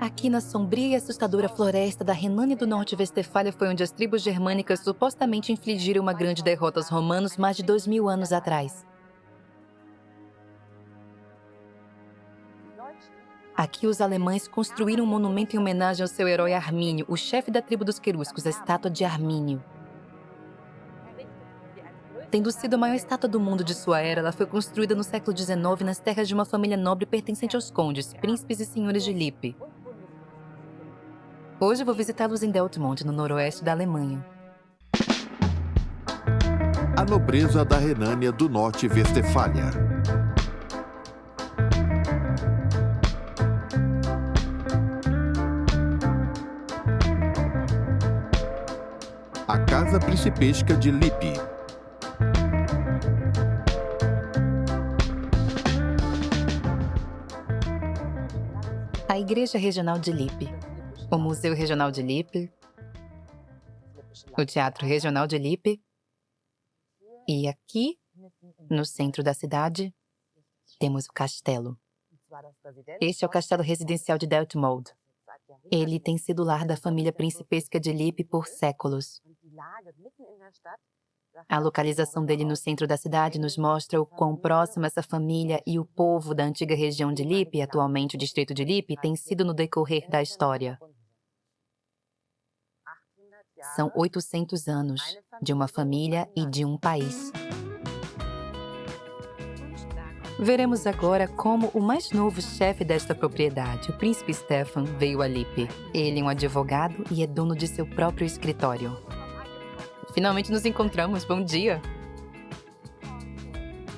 Aqui na sombria e assustadora floresta da Renânia do Norte-Westfália foi onde as tribos germânicas supostamente infligiram uma grande derrota aos romanos mais de 2000 anos atrás. Aqui os alemães construíram um monumento em homenagem ao seu herói Armínio, o chefe da tribo dos queruscos, a estátua de Armínio. Tendo sido a maior estátua do mundo de sua era, ela foi construída no século XIX nas terras de uma família nobre pertencente aos condes, príncipes e senhores de Lippe. Hoje vou visitá-los em Detmold, no noroeste da Alemanha. A nobreza da Renânia do Norte-Westfália. A Casa Principesca de Lippe. A Igreja Regional de Lippe, o Museu Regional de Lippe, o Teatro Regional de Lippe e aqui, no centro da cidade, temos o castelo. Este é o castelo residencial de Detmold. Ele tem sido lar da família principesca de Lippe por séculos. A localização dele no centro da cidade nos mostra o quão próximo essa família e o povo da antiga região de Lippe, atualmente o distrito de Lippe, têm sido no decorrer da história. São 800 anos de uma família e de um país. Veremos agora como o mais novo chefe desta propriedade, o príncipe Stefan, veio a Lippe. Ele é um advogado e é dono de seu próprio escritório. Finalmente nos encontramos. Bom dia!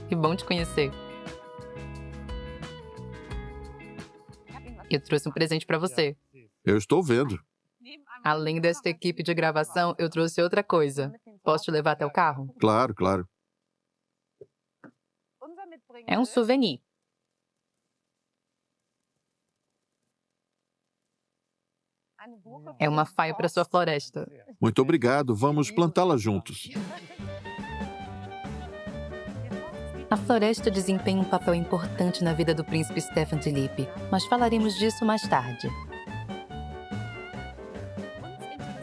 Que bom te conhecer. Eu trouxe um presente para você. Eu estou vendo. Além desta equipe de gravação, eu trouxe outra coisa. Posso te levar até o carro? Claro, claro. É um souvenir. É uma faia para sua floresta. Muito obrigado. Vamos plantá-la juntos. A floresta desempenha um papel importante na vida do príncipe Stefan de Lippe, mas falaremos disso mais tarde.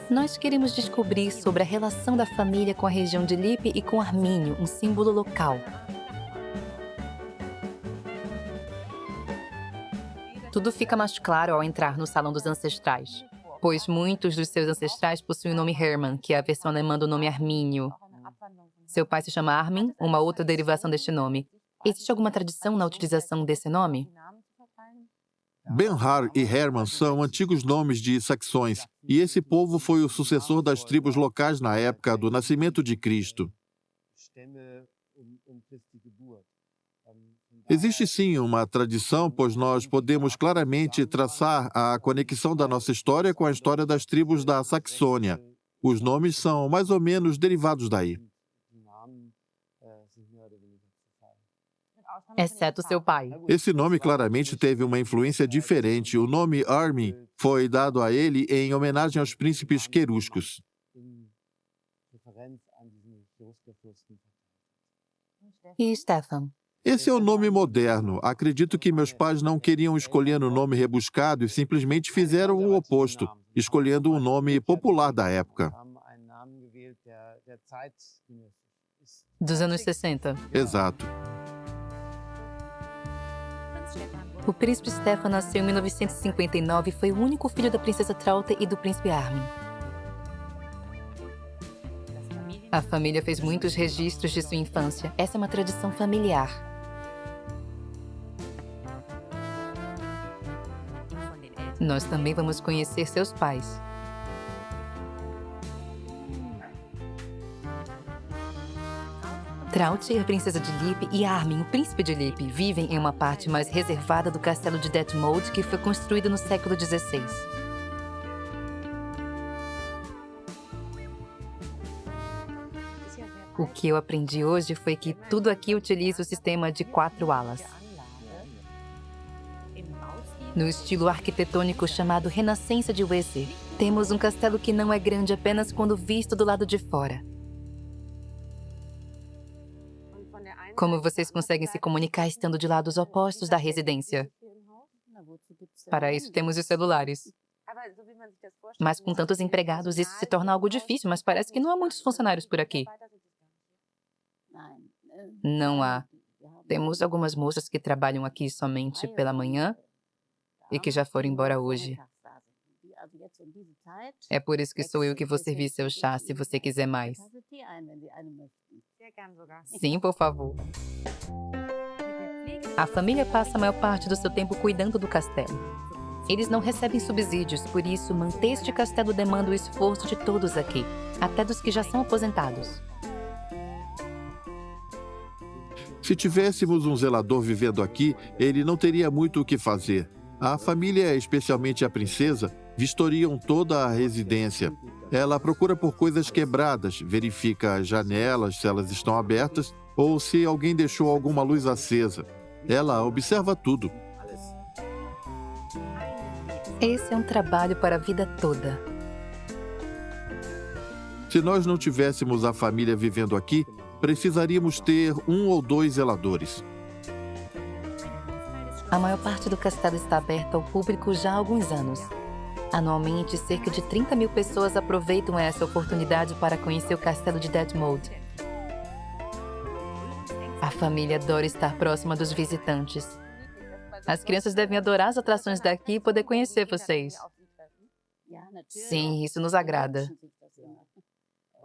Nós queremos descobrir sobre a relação da família com a região de Lippe e com Armínio, um símbolo local. Tudo fica mais claro ao entrar no Salão dos Ancestrais, pois muitos dos seus ancestrais possuem o nome Hermann, que é a versão alemã do nome Armínio. Seu pai se chama Armin, uma outra derivação deste nome. Existe alguma tradição na utilização desse nome? Benhar e Hermann são antigos nomes de saxões, e esse povo foi o sucessor das tribos locais na época do nascimento de Cristo. Existe sim uma tradição, pois nós podemos claramente traçar a conexão da nossa história com a história das tribos da Saxônia. Os nomes são mais ou menos derivados daí. Exceto seu pai. Esse nome claramente teve uma influência diferente. O nome Armin foi dado a ele em homenagem aos príncipes queruscos. E Stefan? Esse é o nome moderno. Acredito que meus pais não queriam escolher um nome rebuscado e simplesmente fizeram o oposto, escolhendo um nome popular da época. Dos anos 60. Exato. O príncipe Stefan nasceu em 1959 e foi o único filho da princesa Traute e do príncipe Armin. A família fez muitos registros de sua infância. Essa é uma tradição familiar. Nós também vamos conhecer seus pais. Traute, a princesa de Lippe, e Armin, o príncipe de Lippe, vivem em uma parte mais reservada do castelo de Detmold, que foi construído no século XVI. O que eu aprendi hoje foi que tudo aqui utiliza o sistema de 4 alas. No estilo arquitetônico chamado Renascença de Weser, temos um castelo que não é grande apenas quando visto do lado de fora. Como vocês conseguem se comunicar estando de lados opostos da residência? Para isso temos os celulares. Mas com tantos empregados, isso se torna algo difícil, mas parece que não há muitos funcionários por aqui. Não há. Temos algumas moças que trabalham aqui somente pela manhã e que já foram embora hoje. É por isso que sou eu que vou servir seu chá, se você quiser mais. Sim, por favor. A família passa a maior parte do seu tempo cuidando do castelo. Eles não recebem subsídios, por isso manter este castelo demanda o esforço de todos aqui, até dos que já são aposentados. Se tivéssemos um zelador vivendo aqui, ele não teria muito o que fazer. A família, especialmente a princesa, vistoriam toda a residência. Ela procura por coisas quebradas, verifica as janelas, se elas estão abertas ou se alguém deixou alguma luz acesa. Ela observa tudo. Esse é um trabalho para a vida toda. Se nós não tivéssemos a família vivendo aqui, precisaríamos ter 1 ou 2 zeladores. A maior parte do castelo está aberta ao público já há alguns anos. Anualmente, cerca de 30 mil pessoas aproveitam essa oportunidade para conhecer o castelo de Detmold. A família adora estar próxima dos visitantes. As crianças devem adorar as atrações daqui e poder conhecer vocês. Sim, isso nos agrada.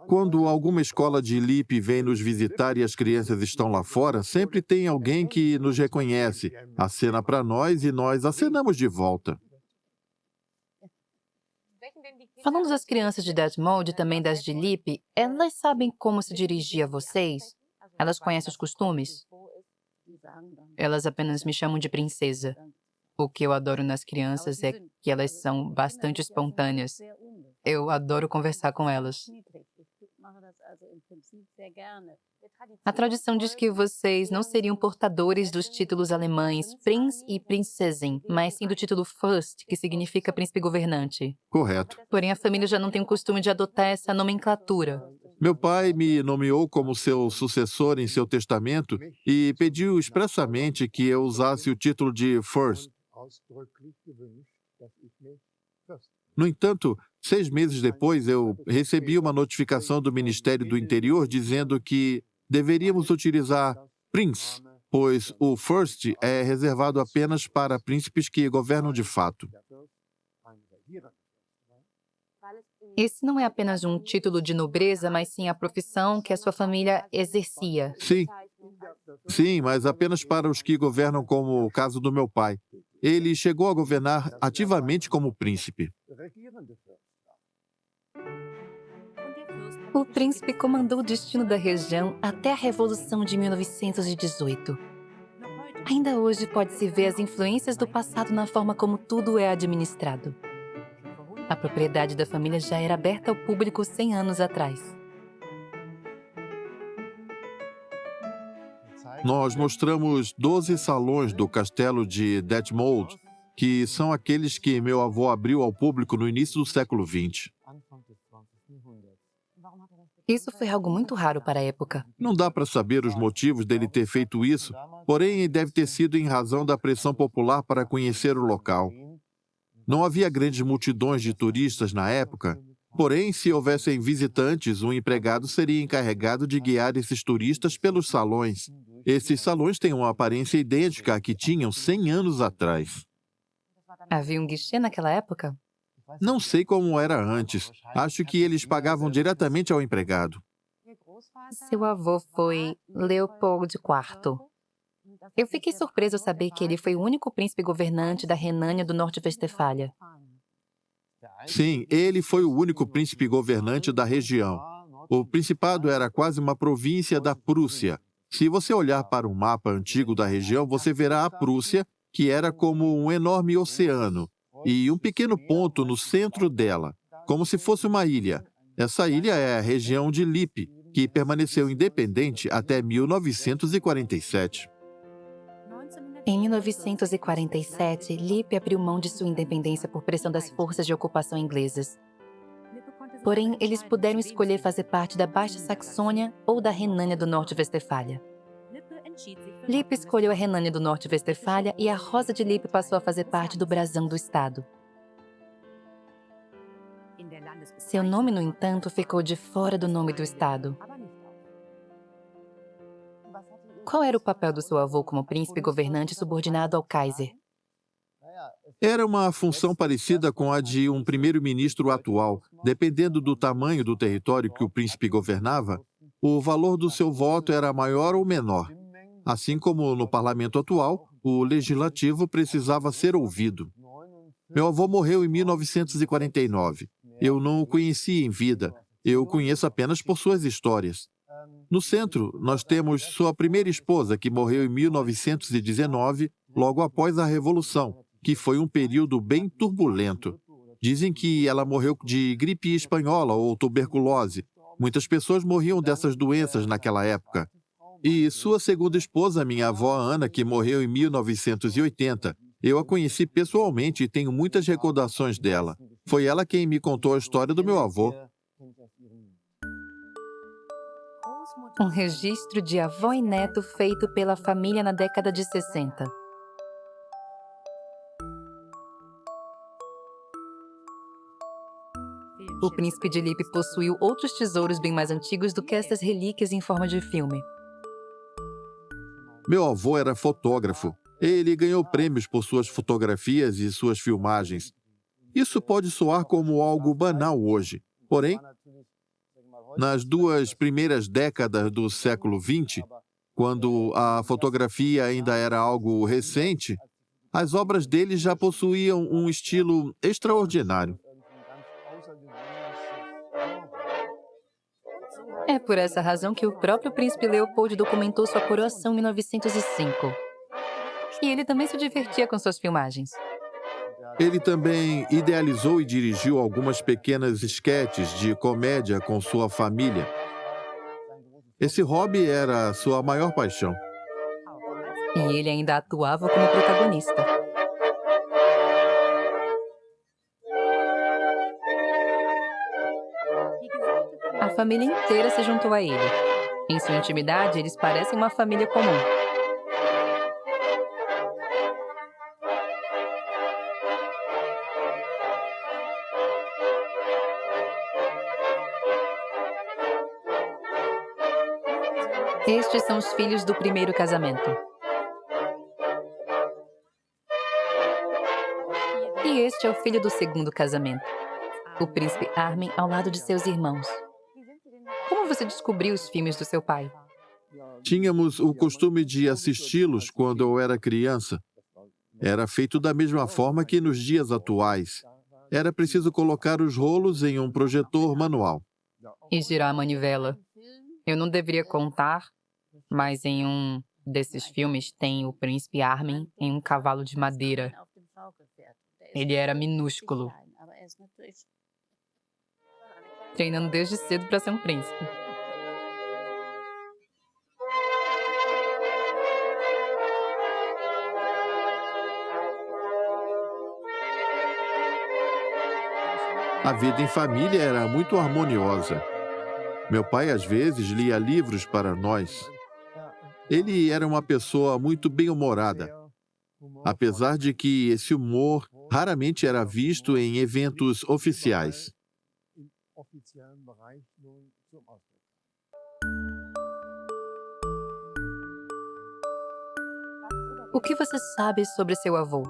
Quando alguma escola de Lippe vem nos visitar e as crianças estão lá fora, sempre tem alguém que nos reconhece, acena para nós e nós acenamos de volta. Falando das crianças de Detmold e também das de Lippe, elas sabem como se dirigir a vocês? Elas conhecem os costumes? Elas apenas me chamam de princesa. O que eu adoro nas crianças é que elas são bastante espontâneas. Eu adoro conversar com elas. A tradição diz que vocês não seriam portadores dos títulos alemães Prinz e Prinzessin, mas sim do título Fürst, que significa príncipe governante. Correto. Porém, a família já não tem o costume de adotar essa nomenclatura. Meu pai me nomeou como seu sucessor em seu testamento e pediu expressamente que eu usasse o título de First. No entanto, 6 meses depois, eu recebi uma notificação do Ministério do Interior dizendo que deveríamos utilizar Prince, pois o First é reservado apenas para príncipes que governam de fato. Esse não é apenas um título de nobreza, mas sim a profissão que a sua família exercia. Sim, mas apenas para os que governam, como o caso do meu pai. Ele chegou a governar ativamente como príncipe. O príncipe comandou o destino da região até a Revolução de 1918. Ainda hoje pode-se ver as influências do passado na forma como tudo é administrado. A propriedade da família já era aberta ao público 100 anos atrás. Nós mostramos 12 salões do castelo de Detmold, que são aqueles que meu avô abriu ao público no início do século XX. Isso foi algo muito raro para a época. Não dá para saber os motivos dele ter feito isso, porém deve ter sido em razão da pressão popular para conhecer o local. Não havia grandes multidões de turistas na época, porém, se houvessem visitantes, um empregado seria encarregado de guiar esses turistas pelos salões. Esses salões têm uma aparência idêntica à que tinham 100 anos atrás. Havia um guichê naquela época? Não sei como era antes. Acho que eles pagavam diretamente ao empregado. Seu avô foi Leopold IV. Eu fiquei surpreso ao saber que ele foi o único príncipe governante da Renânia do Norte-Westfália. Sim, ele foi o único príncipe governante da região. O principado era quase uma província da Prússia. Se você olhar para um mapa antigo da região, você verá a Prússia, que era como um enorme oceano, e um pequeno ponto no centro dela, como se fosse uma ilha. Essa ilha é a região de Lippe, que permaneceu independente até 1947. Em 1947, Lippe abriu mão de sua independência por pressão das forças de ocupação inglesas. Porém, eles puderam escolher fazer parte da Baixa Saxônia ou da Renânia do Norte-Westfália. Lippe escolheu a Renânia do Norte-Westfália e a Rosa de Lippe passou a fazer parte do brasão do estado. Seu nome, no entanto, ficou de fora do nome do estado. Qual era o papel do seu avô como príncipe governante subordinado ao Kaiser? Era uma função parecida com a de um primeiro-ministro atual. Dependendo do tamanho do território que o príncipe governava, o valor do seu voto era maior ou menor. Assim como no parlamento atual, o legislativo precisava ser ouvido. Meu avô morreu em 1949. Eu não o conheci em vida. Eu o conheço apenas por suas histórias. No centro, nós temos sua primeira esposa, que morreu em 1919, logo após a Revolução, que foi um período bem turbulento. Dizem que ela morreu de gripe espanhola ou tuberculose. Muitas pessoas morriam dessas doenças naquela época. E sua segunda esposa, minha avó Ana, que morreu em 1980, eu a conheci pessoalmente e tenho muitas recordações dela. Foi ela quem me contou a história do meu avô. Um registro de avó e neto feito pela família na década de 60. O príncipe de Lippe possuiu outros tesouros bem mais antigos do que essas relíquias em forma de filme. Meu avô era fotógrafo. Ele ganhou prêmios por suas fotografias e suas filmagens. Isso pode soar como algo banal hoje. Porém, nas duas primeiras décadas do século XX, quando a fotografia ainda era algo recente, as obras dele já possuíam um estilo extraordinário. É por essa razão que o próprio príncipe Leopold documentou sua coroação em 1905. E ele também se divertia com suas filmagens. Ele também idealizou e dirigiu algumas pequenas esquetes de comédia com sua família. Esse hobby era sua maior paixão. E ele ainda atuava como protagonista. A família inteira se juntou a ele. Em sua intimidade, eles parecem uma família comum. Estes são os filhos do primeiro casamento. E este é o filho do segundo casamento, o príncipe Armin ao lado de seus irmãos. Como você descobriu os filmes do seu pai? Tínhamos o costume de assisti-los quando eu era criança. Era feito da mesma forma que nos dias atuais. Era preciso colocar os rolos em um projetor manual. E girar a manivela. Eu não deveria contar, mas em um desses filmes tem o príncipe Armin em um cavalo de madeira. Ele era minúsculo, treinando desde cedo para ser um príncipe. A vida em família era muito harmoniosa. Meu pai, às vezes, lia livros para nós. Ele era uma pessoa muito bem-humorada, apesar de que esse humor raramente era visto em eventos oficiais. O que você sabe sobre seu avô?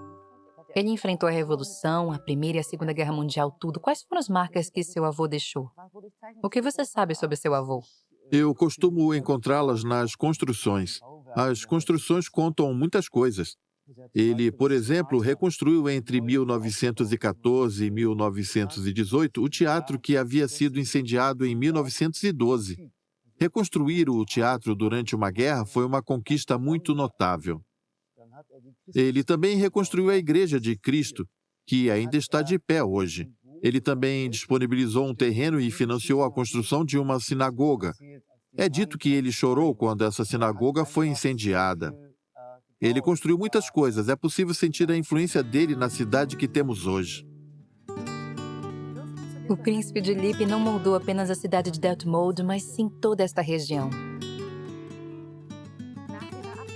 Ele enfrentou a Revolução, a Primeira e a Segunda Guerra Mundial, tudo. Quais foram as marcas que seu avô deixou? O que você sabe sobre seu avô? Eu costumo encontrá-las nas construções. As construções contam muitas coisas. Ele, por exemplo, reconstruiu entre 1914 e 1918 o teatro que havia sido incendiado em 1912. Reconstruir o teatro durante uma guerra foi uma conquista muito notável. Ele também reconstruiu a Igreja de Cristo, que ainda está de pé hoje. Ele também disponibilizou um terreno e financiou a construção de uma sinagoga. É dito que ele chorou quando essa sinagoga foi incendiada. Ele construiu muitas coisas. É possível sentir a influência dele na cidade que temos hoje. O príncipe de Lippe não moldou apenas a cidade de Detmold, mas sim toda esta região.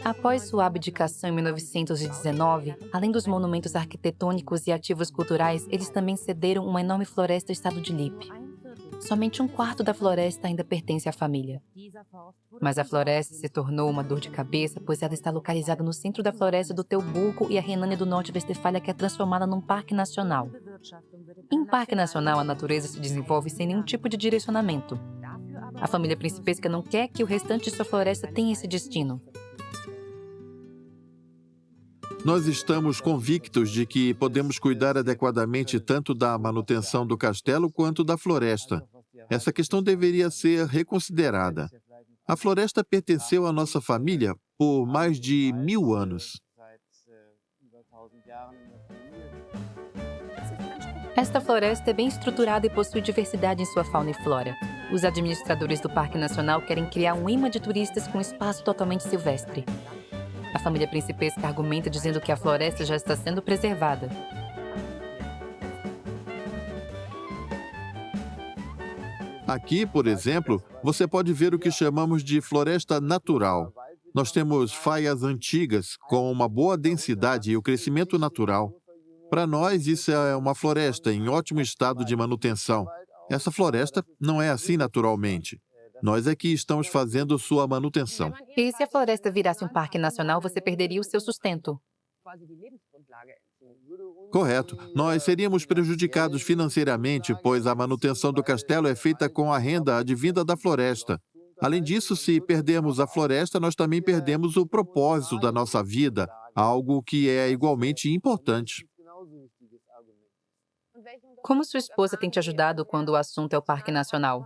Após sua abdicação em 1919, além dos monumentos arquitetônicos e ativos culturais, eles também cederam uma enorme floresta ao estado de Lippe. Somente um quarto da floresta ainda pertence à família. Mas a floresta se tornou uma dor de cabeça, pois ela está localizada no centro da floresta do Teuburgo e a Renânia do Norte-Westfália, que é transformada num parque nacional. Em um parque nacional, a natureza se desenvolve sem nenhum tipo de direcionamento. A família principesca não quer que o restante de sua floresta tenha esse destino. Nós estamos convictos de que podemos cuidar adequadamente tanto da manutenção do castelo quanto da floresta. Essa questão deveria ser reconsiderada. A floresta pertenceu à nossa família por mais de 1000 anos. Esta floresta é bem estruturada e possui diversidade em sua fauna e flora. Os administradores do Parque Nacional querem criar um imã de turistas com espaço totalmente silvestre. A família principesca argumenta dizendo que a floresta já está sendo preservada. Aqui, por exemplo, você pode ver o que chamamos de floresta natural. Nós temos faias antigas com uma boa densidade e o crescimento natural. Para nós, isso é uma floresta em ótimo estado de manutenção. Essa floresta não é assim naturalmente. Nós é que estamos fazendo sua manutenção. E se a floresta virasse um parque nacional, você perderia o seu sustento. Correto. Nós seríamos prejudicados financeiramente, pois a manutenção do castelo é feita com a renda advinda da floresta. Além disso, se perdermos a floresta, nós também perdemos o propósito da nossa vida, algo que é igualmente importante. Como sua esposa tem te ajudado quando o assunto é o Parque Nacional?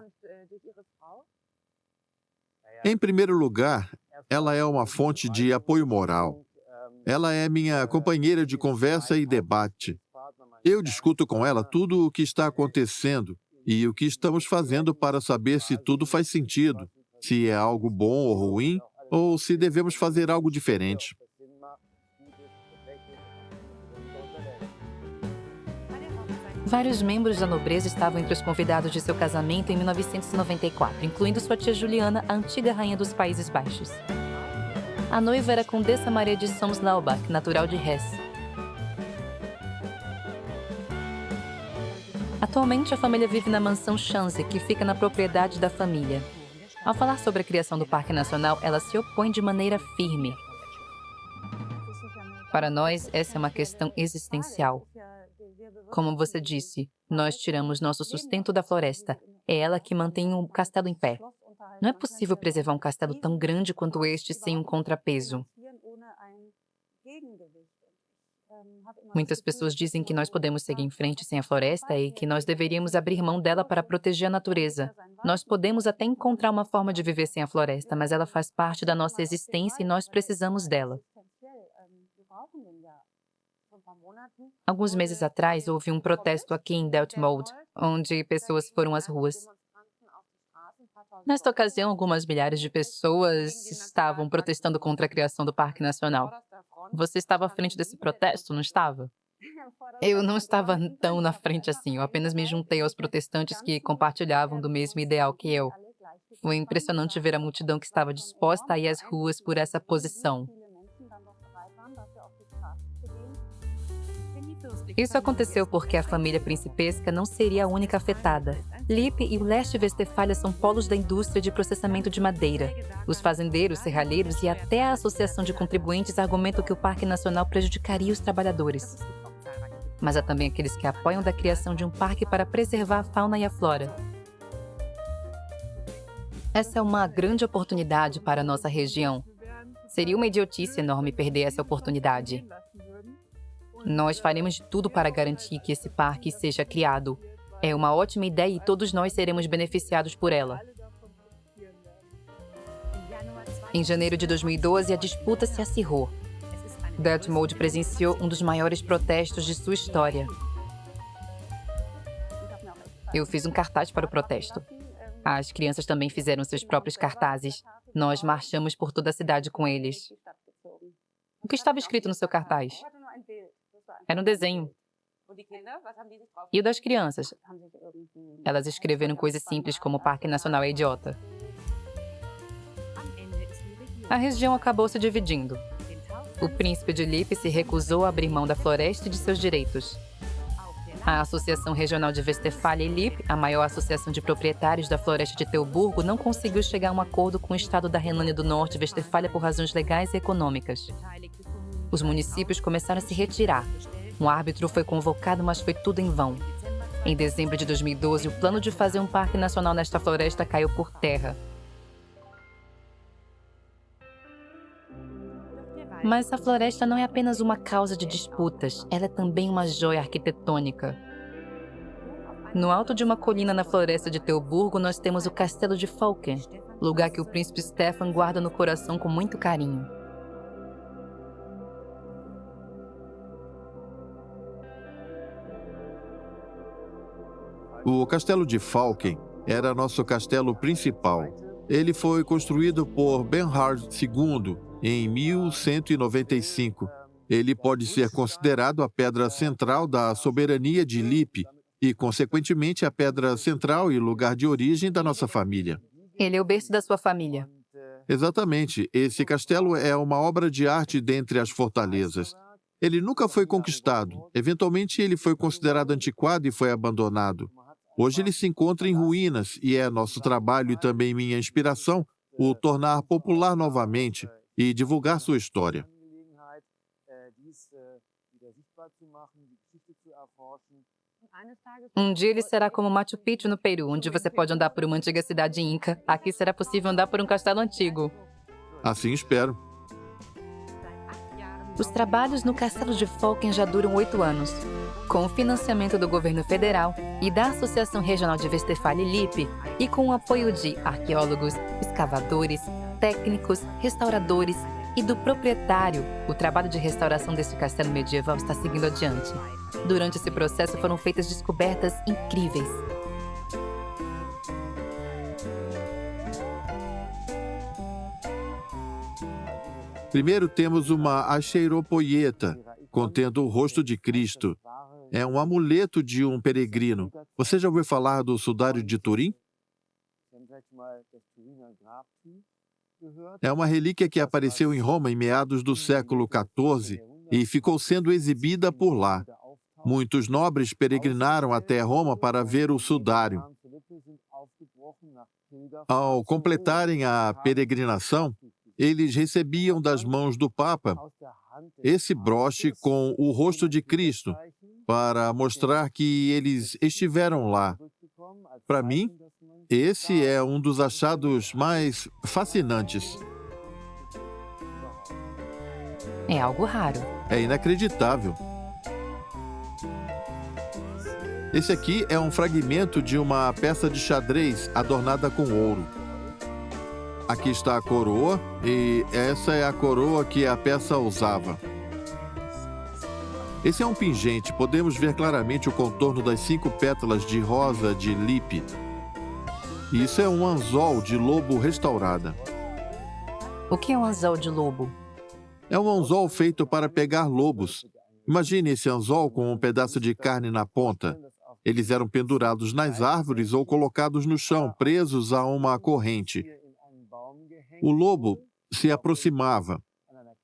Em primeiro lugar, ela é uma fonte de apoio moral. Ela é minha companheira de conversa e debate. Eu discuto com ela tudo o que está acontecendo e o que estamos fazendo para saber se tudo faz sentido, se é algo bom ou ruim, ou se devemos fazer algo diferente. Vários membros da nobreza estavam entre os convidados de seu casamento em 1994, incluindo sua tia Juliana, a antiga rainha dos Países Baixos. A noiva era a Condessa Maria de Soms-Laubach, natural de Hesse. Atualmente, a família vive na mansão Schanze, que fica na propriedade da família. Ao falar sobre a criação do Parque Nacional, ela se opõe de maneira firme. Para nós, essa é uma questão existencial. Como você disse, nós tiramos nosso sustento da floresta. É ela que mantém o castelo em pé. Não é possível preservar um castelo tão grande quanto este sem um contrapeso. Muitas pessoas dizem que nós podemos seguir em frente sem a floresta e que nós deveríamos abrir mão dela para proteger a natureza. Nós podemos até encontrar uma forma de viver sem a floresta, mas ela faz parte da nossa existência e nós precisamos dela. Alguns meses atrás, houve um protesto aqui em Detmold, onde pessoas foram às ruas. Nesta ocasião, algumas milhares de pessoas estavam protestando contra a criação do Parque Nacional. Você estava à frente desse protesto, não estava? Eu não estava tão na frente assim, eu apenas me juntei aos protestantes que compartilhavam do mesmo ideal que eu. Foi impressionante ver a multidão que estava disposta a ir às ruas por essa posição. Isso aconteceu porque a família principesca não seria a única afetada. Lippe e o leste Westfália são polos da indústria de processamento de madeira. Os fazendeiros, serralheiros e até a Associação de Contribuintes argumentam que o Parque Nacional prejudicaria os trabalhadores. Mas há também aqueles que apoiam da criação de um parque para preservar a fauna e a flora. Essa é uma grande oportunidade para a nossa região. Seria uma idiotice enorme perder essa oportunidade. Nós faremos de tudo para garantir que esse parque seja criado. É uma ótima ideia e todos nós seremos beneficiados por ela. Em janeiro de 2012, a disputa se acirrou. Detmold presenciou um dos maiores protestos de sua história. Eu fiz um cartaz para o protesto. As crianças também fizeram seus próprios cartazes. Nós marchamos por toda a cidade com eles. O que estava escrito no seu cartaz? Era um desenho. E o das crianças? Elas escreveram coisas simples como o Parque Nacional é idiota. A região acabou se dividindo. O príncipe de Lippe se recusou a abrir mão da floresta e de seus direitos. A Associação Regional de Westfália e Lippe, a maior associação de proprietários da floresta de Teuburgo, não conseguiu chegar a um acordo com o estado da Renânia do Norte e Westfália por razões legais e econômicas. Os municípios começaram a se retirar. Um árbitro foi convocado, mas foi tudo em vão. Em dezembro de 2012, o plano de fazer um parque nacional nesta floresta caiu por terra. Mas a floresta não é apenas uma causa de disputas, ela é também uma joia arquitetônica. No alto de uma colina na floresta de Teuburgo, nós temos o Castelo de Falken, lugar que o príncipe Stefan guarda no coração com muito carinho. O Castelo de Falken era nosso castelo principal. Ele foi construído por Bernhard II em 1195. Ele pode ser considerado a pedra central da soberania de Lippe e, consequentemente, a pedra central e lugar de origem da nossa família. Ele é o berço da sua família. Exatamente. Esse castelo é uma obra de arte dentre as fortalezas. Ele nunca foi conquistado. Eventualmente, ele foi considerado antiquado e foi abandonado. Hoje ele se encontra em ruínas e é nosso trabalho e também minha inspiração o tornar popular novamente e divulgar sua história. Um dia ele será como Machu Picchu no Peru, onde você pode andar por uma antiga cidade inca. Aqui será possível andar por um castelo antigo. Assim espero. Os trabalhos no Castelo de Falken já duram 8 anos. Com o financiamento do governo federal e da Associação Regional de Westfália e Lippe, e com o apoio de arqueólogos, escavadores, técnicos, restauradores e do proprietário, o trabalho de restauração deste castelo medieval está seguindo adiante. Durante esse processo foram feitas descobertas incríveis. Primeiro temos uma acheiropoieta, contendo o rosto de Cristo. É um amuleto de um peregrino. Você já ouviu falar do sudário de Turim? É uma relíquia que apareceu em Roma em meados do século XIV e ficou sendo exibida por lá. Muitos nobres peregrinaram até Roma para ver o sudário. Ao completarem a peregrinação, eles recebiam das mãos do Papa esse broche com o rosto de Cristo, para mostrar que eles estiveram lá. Para mim, esse é um dos achados mais fascinantes. É algo raro. É inacreditável. Esse aqui é um fragmento de uma peça de xadrez adornada com ouro. Aqui está a coroa, e essa é a coroa que a peça usava. Esse é um pingente, podemos ver claramente o contorno das 5 pétalas de rosa de Lippe. Isso é um anzol de lobo restaurada. O que é um anzol de lobo? É um anzol feito para pegar lobos. Imagine esse anzol com um pedaço de carne na ponta. Eles eram pendurados nas árvores ou colocados no chão, presos a uma corrente. O lobo se aproximava,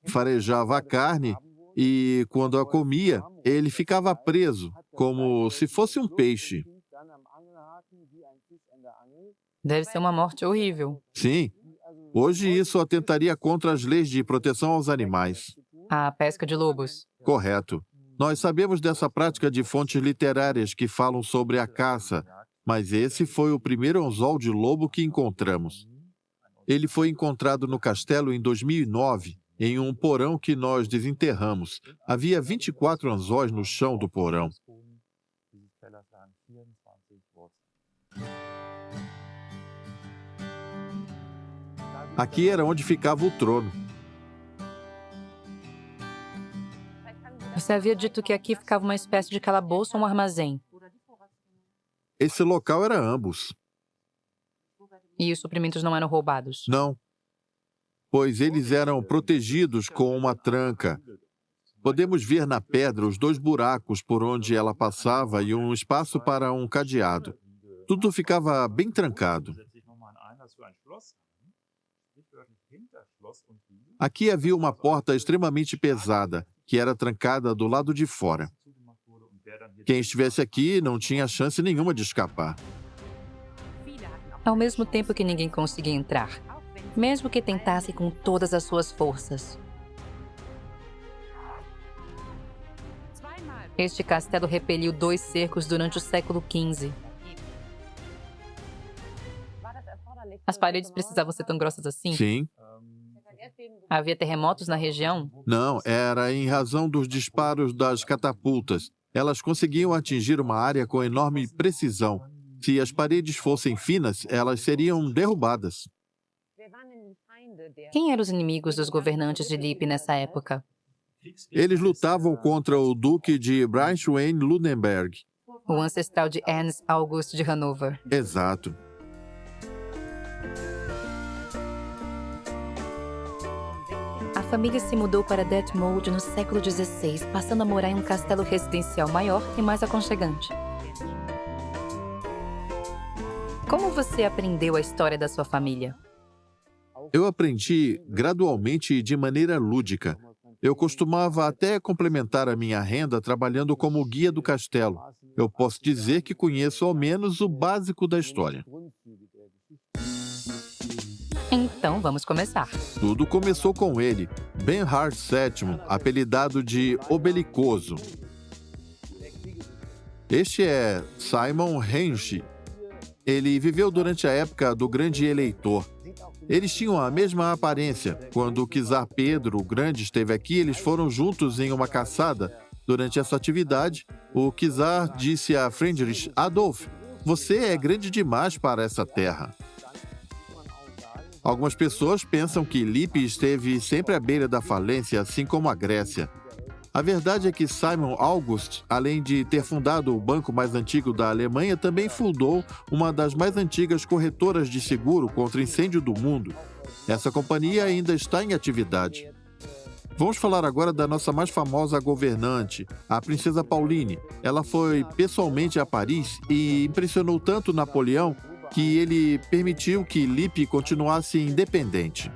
farejava a carne e, quando a comia, ele ficava preso, como se fosse um peixe. Deve ser uma morte horrível. Sim, hoje isso atentaria contra as leis de proteção aos animais. A pesca de lobos. Correto. Nós sabemos dessa prática de fontes literárias que falam sobre a caça, mas esse foi o primeiro anzol de lobo que encontramos. Ele foi encontrado no castelo em 2009, em um porão que nós desenterramos. Havia 24 anzóis no chão do porão. Aqui era onde ficava o trono. Você havia dito que aqui ficava uma espécie de calabouço ou um armazém. Esse local era ambos. E os suprimentos não eram roubados? Não, pois eles eram protegidos com uma tranca. Podemos ver na pedra os 2 buracos por onde ela passava e um espaço para um cadeado. Tudo ficava bem trancado. Aqui havia uma porta extremamente pesada, que era trancada do lado de fora. Quem estivesse aqui não tinha chance nenhuma de escapar. Ao mesmo tempo que ninguém conseguia entrar, mesmo que tentasse com todas as suas forças. Este castelo repeliu 2 cercos durante o século XV. As paredes precisavam ser tão grossas assim? Sim. Havia terremotos na região? Não, era em razão dos disparos das catapultas. Elas conseguiam atingir uma área com enorme precisão. Se as paredes fossem finas, elas seriam derrubadas. Quem eram os inimigos dos governantes de Lippe nessa época? Eles lutavam contra o Duque de Braunschweig-Lüneburg. O ancestral de Ernst August de Hanover. Exato. A família se mudou para Detmold no século XVI, passando a morar em um castelo residencial maior e mais aconchegante. Como você aprendeu a história da sua família? Eu aprendi gradualmente e de maneira lúdica. Eu costumava até complementar a minha renda trabalhando como guia do castelo. Eu posso dizer que conheço ao menos o básico da história. Então, vamos começar. Tudo começou com ele, Bernhard VII, apelidado de O Belicoso. Este é Simon Heinrich. Ele viveu durante a época do Grande Eleitor. Eles tinham a mesma aparência. Quando o czar Pedro o Grande esteve aqui, eles foram juntos em uma caçada. Durante essa atividade, o czar disse a Friedrich Adolf: "Você é grande demais para essa terra." Algumas pessoas pensam que Lippe esteve sempre à beira da falência, assim como a Grécia. A verdade é que Simon August, além de ter fundado o banco mais antigo da Alemanha, também fundou uma das mais antigas corretoras de seguro contra incêndio do mundo. Essa companhia ainda está em atividade. Vamos falar agora da nossa mais famosa governante, a Princesa Pauline. Ela foi pessoalmente a Paris e impressionou tanto Napoleão que ele permitiu que Lippe continuasse independente.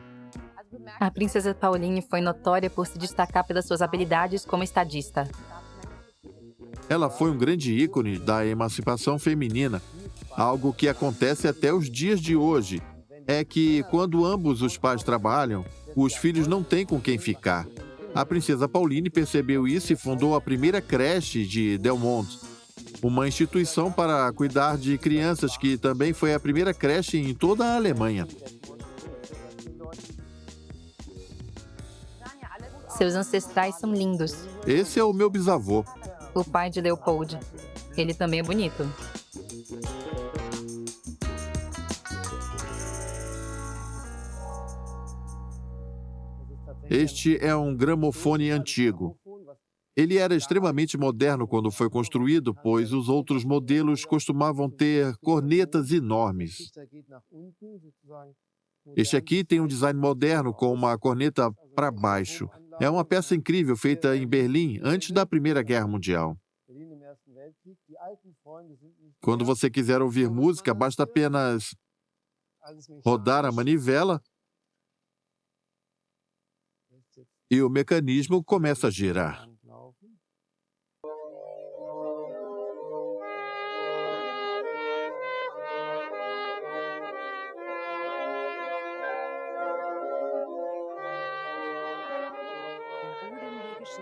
A princesa Pauline foi notória por se destacar pelas suas habilidades como estadista. Ela foi um grande ícone da emancipação feminina. Algo que acontece até os dias de hoje é que, quando ambos os pais trabalham, os filhos não têm com quem ficar. A princesa Pauline percebeu isso e fundou a primeira creche de Delmonte, uma instituição para cuidar de crianças que também foi a primeira creche em toda a Alemanha. Seus ancestrais são lindos. Esse é o meu bisavô. O pai de Leopold. Ele também é bonito. Este é um gramofone antigo. Ele era extremamente moderno quando foi construído, pois os outros modelos costumavam ter cornetas enormes. Este aqui tem um design moderno com uma corneta para baixo. É uma peça incrível feita em Berlim antes da Primeira Guerra Mundial. Quando você quiser ouvir música, basta apenas rodar a manivela e o mecanismo começa a girar.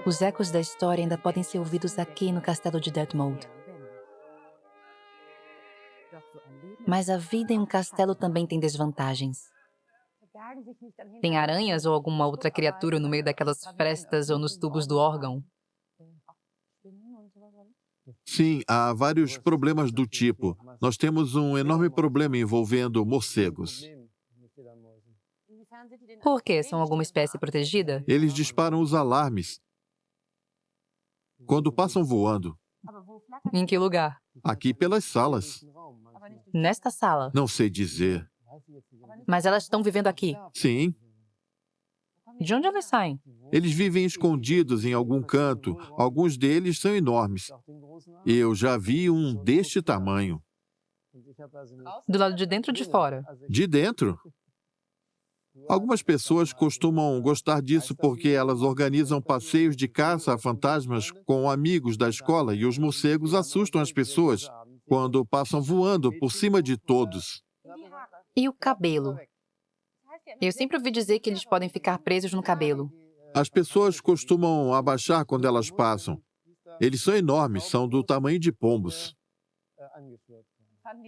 Os ecos da história ainda podem ser ouvidos aqui no castelo de Detmold. Mas a vida em um castelo também tem desvantagens. Tem aranhas ou alguma outra criatura no meio daquelas frestas ou nos tubos do órgão? Sim, há vários problemas do tipo. Nós temos um enorme problema envolvendo morcegos. Por quê? São alguma espécie protegida? Eles disparam os alarmes quando passam voando, Em que lugar? aqui pelas salas. Nesta sala. Não sei dizer. Mas elas estão vivendo aqui. Sim, De onde elas saem? eles vivem escondidos em algum canto. Alguns deles são enormes. Eu já vi um deste tamanho. Do lado de dentro ou de fora? De dentro, Algumas pessoas costumam gostar disso porque elas organizam passeios de caça a fantasmas com amigos da escola e os morcegos assustam as pessoas quando passam voando por cima de todos. E o cabelo? Eu sempre ouvi dizer que eles podem ficar presos no cabelo. As pessoas costumam abaixar quando elas passam. Eles são enormes, são do tamanho de pombos.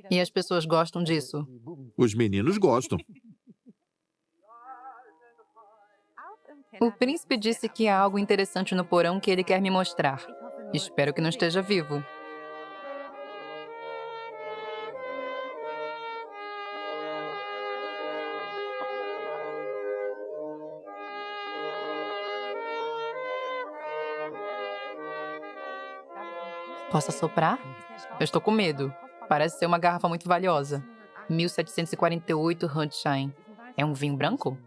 E as pessoas gostam disso. Os meninos gostam. O príncipe disse que há algo interessante no porão que ele quer me mostrar. Espero que não esteja vivo. Posso assoprar? Eu estou com medo. Parece ser uma garrafa muito valiosa. 1748 Huntsheim. É um vinho branco?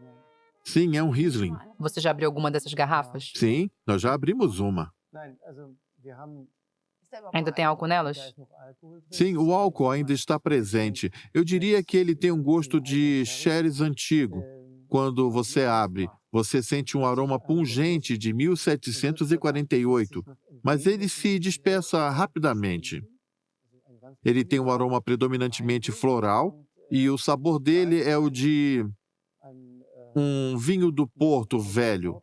Sim, é um Riesling. Você já abriu alguma dessas garrafas? Sim, nós já abrimos uma. Ainda tem álcool nelas? Sim, o álcool ainda está presente. Eu diria que ele tem um gosto de sherry antigo. Quando você abre, você sente um aroma pungente de 1748, mas ele se dispersa rapidamente. Ele tem um aroma predominantemente floral e o sabor dele é o de um vinho do Porto velho.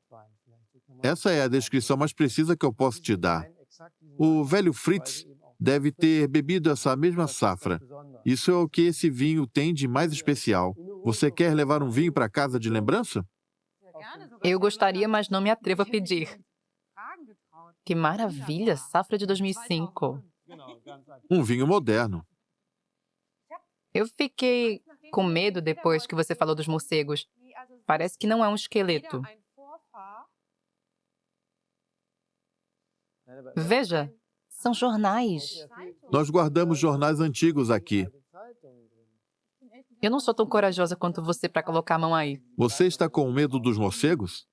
Essa é a descrição mais precisa que eu posso te dar. O velho Fritz deve ter bebido essa mesma safra. Isso é o que esse vinho tem de mais especial. Você quer levar um vinho para casa de lembrança? Eu gostaria, mas não me atrevo a pedir. Que maravilha, safra de 2005. Um vinho moderno. Eu fiquei com medo depois que você falou dos morcegos. Parece que não é um esqueleto. Veja, são jornais. Nós guardamos jornais antigos aqui. Eu não sou tão corajosa quanto você para colocar a mão aí. Você está com medo dos morcegos?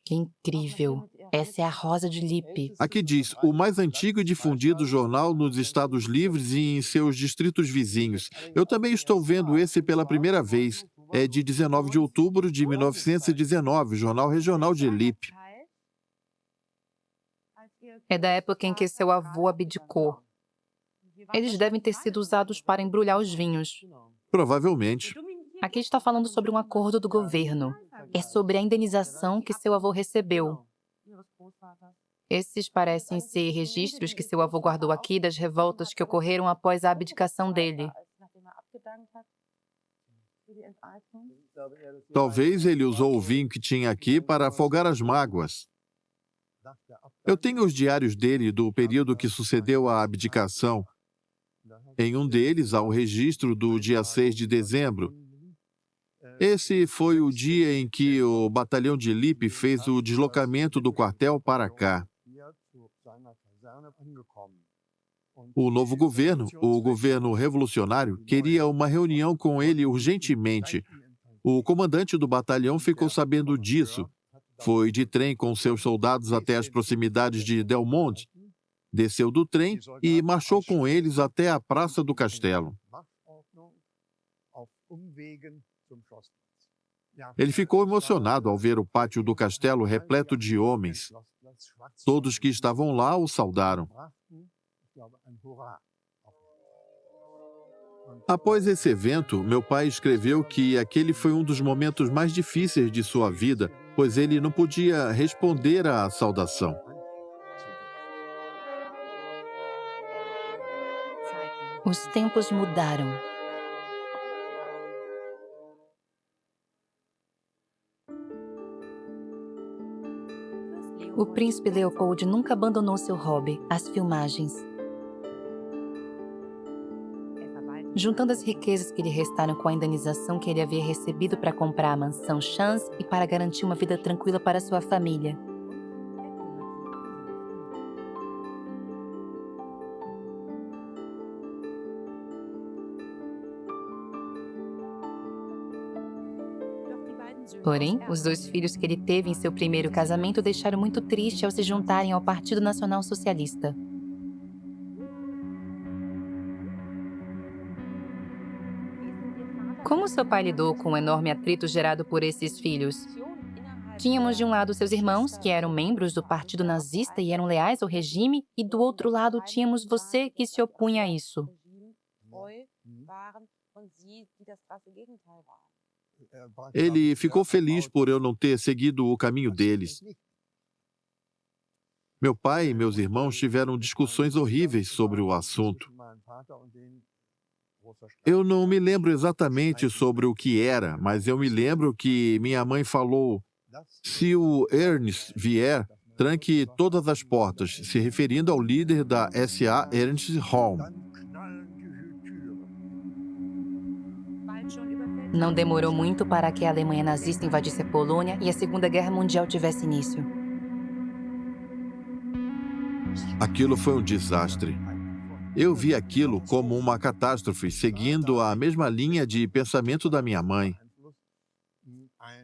Que incrível. Essa é a Rosa de Lippe. Aqui diz, o mais antigo e difundido jornal nos Estados Livres e em seus distritos vizinhos. Eu também estou vendo esse pela primeira vez. É de 19 de outubro de 1919, Jornal Regional de Lippe. É da época em que seu avô abdicou. Eles devem ter sido usados para embrulhar os vinhos. Provavelmente. Aqui está falando sobre um acordo do governo. É sobre a indenização que seu avô recebeu. Esses parecem ser registros que seu avô guardou aqui das revoltas que ocorreram após a abdicação dele. Talvez ele usou o vinho que tinha aqui para afogar as mágoas. Eu tenho os diários dele do período que sucedeu à abdicação. Em um deles, há o registro do dia 6 de dezembro. Esse foi o dia em que o batalhão de Lippe fez o deslocamento do quartel para cá. O novo governo, o governo revolucionário, queria uma reunião com ele urgentemente. O comandante do batalhão ficou sabendo disso. Foi de trem com seus soldados até as proximidades de Delmonte, desceu do trem e marchou com eles até a Praça do Castelo. Ele ficou emocionado ao ver o pátio do castelo repleto de homens. Todos que estavam lá o saudaram. Após esse evento, meu pai escreveu que aquele foi um dos momentos mais difíceis de sua vida, pois ele não podia responder à saudação. Os tempos mudaram. O príncipe Leopold nunca abandonou seu hobby, as filmagens. Juntando as riquezas que lhe restaram com a indenização que ele havia recebido para comprar a mansão Chance e para garantir uma vida tranquila para sua família. Porém, os dois filhos que ele teve em seu primeiro casamento o deixaram muito triste ao se juntarem ao Partido Nacional Socialista. Como seu pai lidou com o enorme atrito gerado por esses filhos? Tínhamos de um lado seus irmãos, que eram membros do partido nazista e eram leais ao regime, e do outro lado tínhamos você, que se opunha a isso. Ele ficou feliz por eu não ter seguido o caminho deles. Meu pai e meus irmãos tiveram discussões horríveis sobre o assunto. Eu não me lembro exatamente sobre o que era, mas eu me lembro que minha mãe falou: se o Ernst vier, tranque todas as portas, se referindo ao líder da SA Ernst Holm. Não demorou muito para que a Alemanha nazista invadisse a Polônia e a Segunda Guerra Mundial tivesse início. Aquilo foi um desastre. Eu vi aquilo como uma catástrofe, seguindo a mesma linha de pensamento da minha mãe.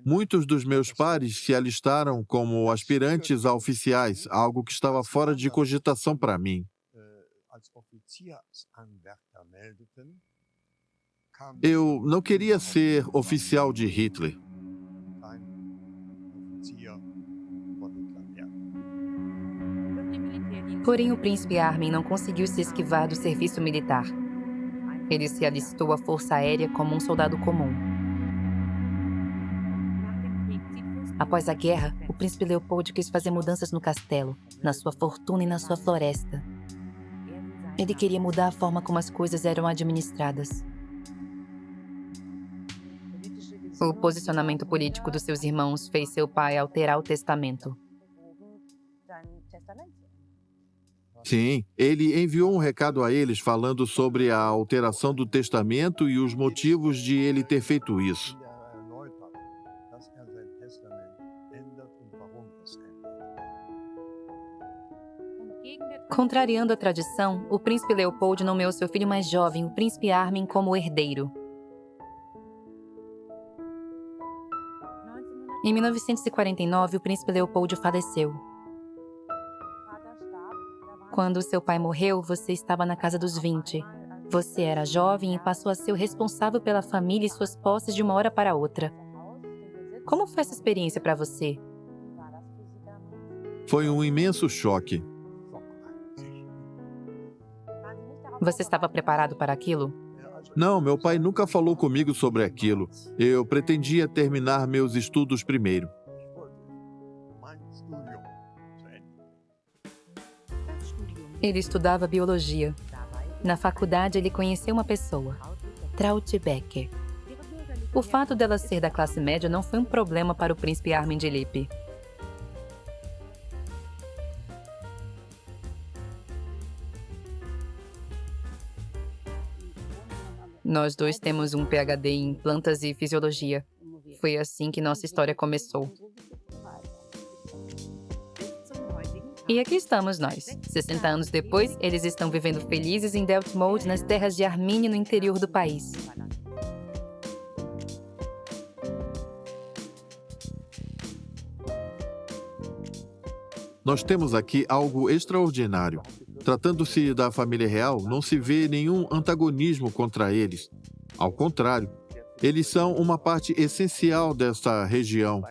Muitos dos meus pares se alistaram como aspirantes a oficiais, algo que estava fora de cogitação para mim. Eu não queria ser oficial de Hitler. Porém, o príncipe Armin não conseguiu se esquivar do serviço militar. Ele se alistou à Força Aérea como um soldado comum. Após a guerra, o príncipe Leopold quis fazer mudanças no castelo, na sua fortuna e na sua floresta. Ele queria mudar a forma como as coisas eram administradas. O posicionamento político dos seus irmãos fez seu pai alterar o testamento. Sim, ele enviou um recado a eles falando sobre a alteração do testamento e os motivos de ele ter feito isso. Contrariando a tradição, o príncipe Leopold nomeou seu filho mais jovem, o príncipe Armin, como herdeiro. Em 1949, o príncipe Leopold faleceu. Quando seu pai morreu, você estava na casa dos 20. Você era jovem e passou a ser o responsável pela família e suas posses de uma hora para outra. Como foi essa experiência para você? Foi um imenso choque. Você estava preparado para aquilo? Não, meu pai nunca falou comigo sobre aquilo. Eu pretendia terminar meus estudos primeiro. Ele estudava biologia. Na faculdade, ele conheceu uma pessoa, Traut Becker. O fato dela ser da classe média não foi um problema para o príncipe Armin de Lippe. Nós dois temos um PhD em plantas e fisiologia. Foi assim que nossa história começou. E aqui estamos nós. 60 anos depois, eles estão vivendo felizes em Detmold, nas terras de Armínia, no interior do país. Nós temos aqui algo extraordinário. Tratando-se da família real, não se vê nenhum antagonismo contra eles. Ao contrário, eles são uma parte essencial dessa região.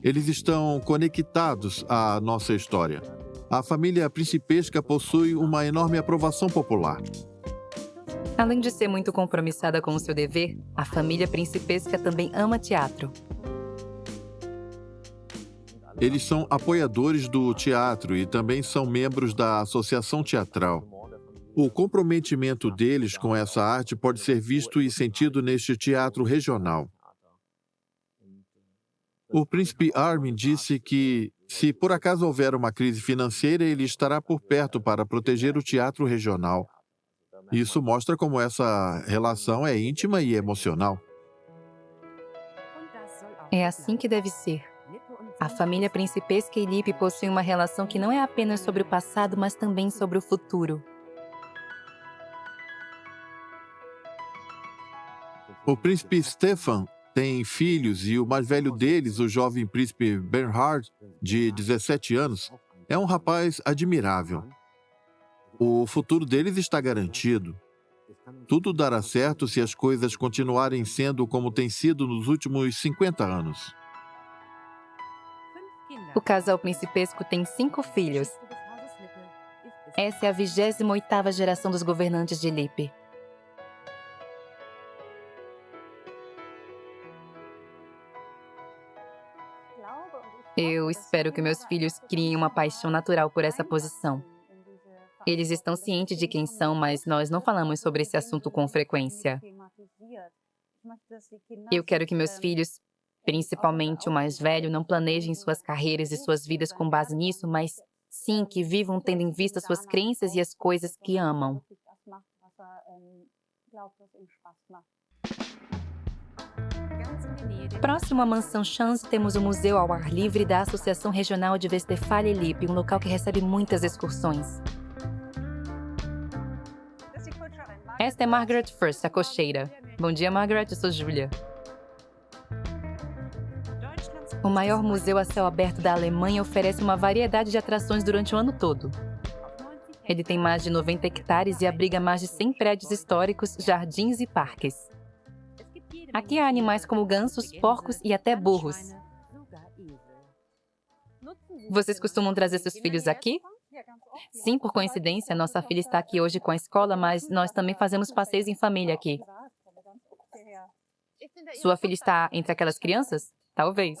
Eles estão conectados à nossa história. A família principesca possui uma enorme aprovação popular. Além de ser muito compromissada com o seu dever, a família principesca também ama teatro. Eles são apoiadores do teatro e também são membros da Associação Teatral. O comprometimento deles com essa arte pode ser visto e sentido neste teatro regional. O príncipe Armin disse que, se por acaso houver uma crise financeira, ele estará por perto para proteger o teatro regional. Isso mostra como essa relação é íntima e emocional. É assim que deve ser. A família principesca e Lippe possui uma relação que não é apenas sobre o passado, mas também sobre o futuro. O príncipe Stefan tem filhos e o mais velho deles, o jovem príncipe Bernhard, de 17 anos, é um rapaz admirável. O futuro deles está garantido. Tudo dará certo se as coisas continuarem sendo como tem sido nos últimos 50 anos. O casal principesco tem 5 filhos. Essa é a 28ª geração dos governantes de Lippe. Eu espero que meus filhos criem uma paixão natural por essa posição. Eles estão cientes de quem são, mas nós não falamos sobre esse assunto com frequência. Eu quero que meus filhos, principalmente o mais velho, não planejem suas carreiras e suas vidas com base nisso, mas sim que vivam tendo em vista suas crenças e as coisas que amam. Próximo à Mansão Chance, temos o Museu ao Ar Livre da Associação Regional de Westfália e Lippe, um local que recebe muitas excursões. Esta é Margaret First, a cocheira. Bom dia, Margaret, eu sou Júlia. O maior museu a céu aberto da Alemanha oferece uma variedade de atrações durante o ano todo. Ele tem mais de 90 hectares e abriga mais de 100 prédios históricos, jardins e parques. Aqui há animais como gansos, porcos e até burros. Vocês costumam trazer seus filhos aqui? Sim, por coincidência, nossa filha está aqui hoje com a escola, mas nós também fazemos passeios em família aqui. Sua filha está entre aquelas crianças? Talvez.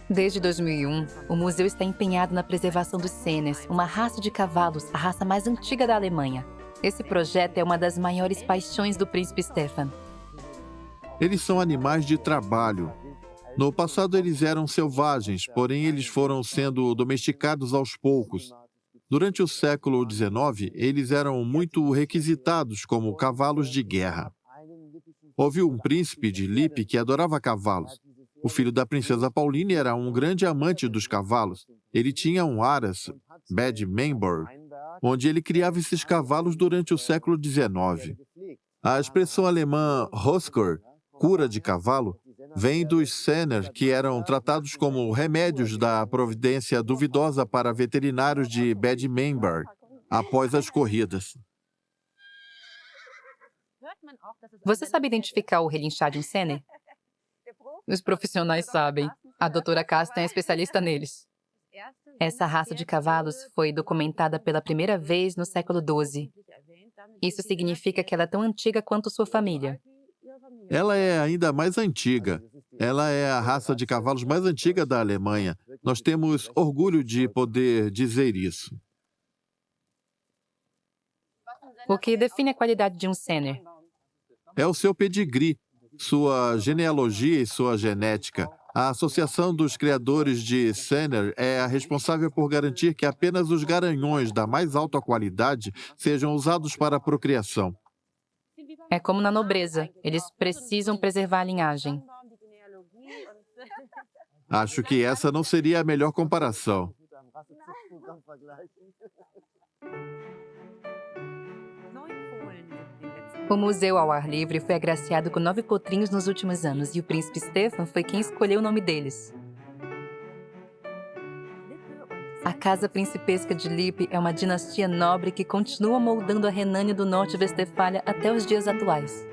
Desde 2001, o museu está empenhado na preservação dos Senners, uma raça de cavalos, a raça mais antiga da Alemanha. Esse projeto é uma das maiores paixões do príncipe Stefan. Eles são animais de trabalho. No passado eles eram selvagens, porém eles foram sendo domesticados aos poucos. Durante o século XIX, eles eram muito requisitados como cavalos de guerra. Houve um príncipe de Lippe que adorava cavalos. O filho da princesa Pauline era um grande amante dos cavalos. Ele tinha um aras, Bad Member, onde ele criava esses cavalos durante o século XIX. A expressão alemã Rosker, cura de cavalo, vem dos Senner, que eram tratados como remédios da providência duvidosa para veterinários de Bad Member após as corridas. Você sabe identificar o relinchar de um Senner? Os profissionais sabem. A doutora Casta é especialista neles. Essa raça de cavalos foi documentada pela primeira vez no século XII. Isso significa que ela é tão antiga quanto sua família. Ela é ainda mais antiga. Ela é a raça de cavalos mais antiga da Alemanha. Nós temos orgulho de poder dizer isso. O que define a qualidade de um Senner? É o seu pedigree, sua genealogia e sua genética. A Associação dos Criadores de Senner é a responsável por garantir que apenas os garanhões da mais alta qualidade sejam usados para a procriação. É como na nobreza. Eles precisam preservar a linhagem. Acho que essa não seria a melhor comparação. O Museu ao Ar Livre foi agraciado com 9 potrinhos nos últimos anos e o príncipe Stefan foi quem escolheu o nome deles. A Casa Principesca de Lippe é uma dinastia nobre que continua moldando a Renânia do Norte-Westfália até os dias atuais.